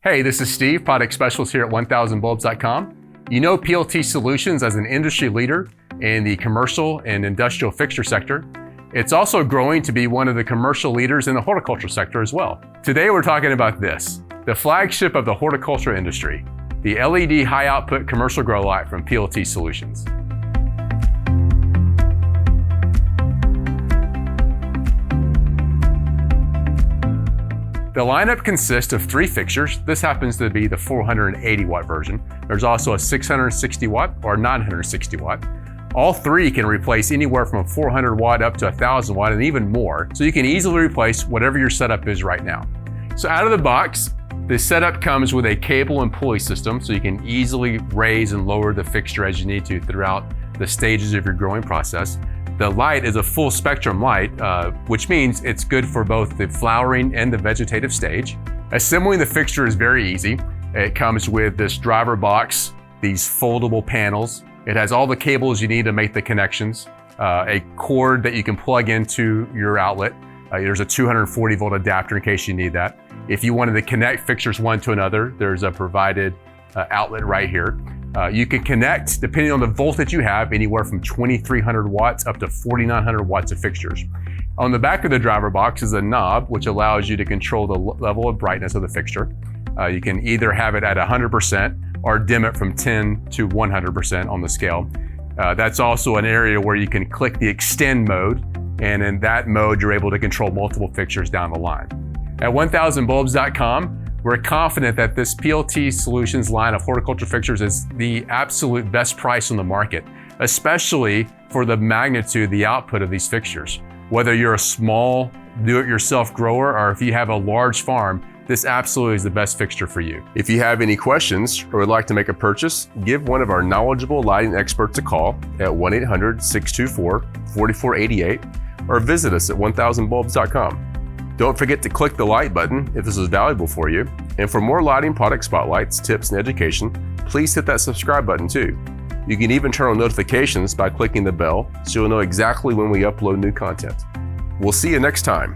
Hey, this is Steve, product specialist here at 1000bulbs.com. You know PLT Solutions as an industry leader in the commercial and industrial fixture sector. It's also growing to be one of the commercial leaders in the horticulture sector as well. Today we're talking about this, the flagship of the horticulture industry, the LED high output commercial grow light from PLT Solutions. The lineup consists of 3 fixtures. This happens to be the 480 watt version. There's also a 660 watt or 960 watt. All 3 can replace anywhere from a 400 watt up to 1000 watt and even more. So you can easily replace whatever your setup is right now. So out of the box, the setup comes with a cable and pulley system, so you can easily raise and lower the fixture as you need to throughout the stages of your growing process. The light is a full spectrum light, which means it's good for both the flowering and the vegetative stage. Assembling the fixture is very easy. It comes with this driver box, these foldable panels. It has all the cables you need to make the connections, a cord that you can plug into your outlet. There's a 240 volt adapter in case you need that. If you wanted to connect fixtures one to another, there's a provided outlet right here. You can connect, depending on the voltage you have, anywhere from 2300 watts up to 4900 watts of fixtures. On the back of the driver box is a knob, which allows you to control the level of brightness of the fixture. You can either have it at 100% or dim it from 10 to 100% on the scale. That's also an area where you can click the extend mode, and in that mode, you're able to control multiple fixtures down the line. At 1000bulbs.com, we're confident that this PLT Solutions line of horticulture fixtures is the absolute best price on the market, especially for the magnitude, the output of these fixtures. Whether you're a small do-it-yourself grower or if you have a large farm, this absolutely is the best fixture for you. If you have any questions or would like to make a purchase, give one of our knowledgeable lighting experts a call at 1-800-624-4488 or visit us at 1000bulbs.com. Don't forget to click the like button if this is valuable for you. And for more lighting product spotlights, tips, and education, please hit that subscribe button too. You can even turn on notifications by clicking the bell so you'll know exactly when we upload new content. We'll see you next time.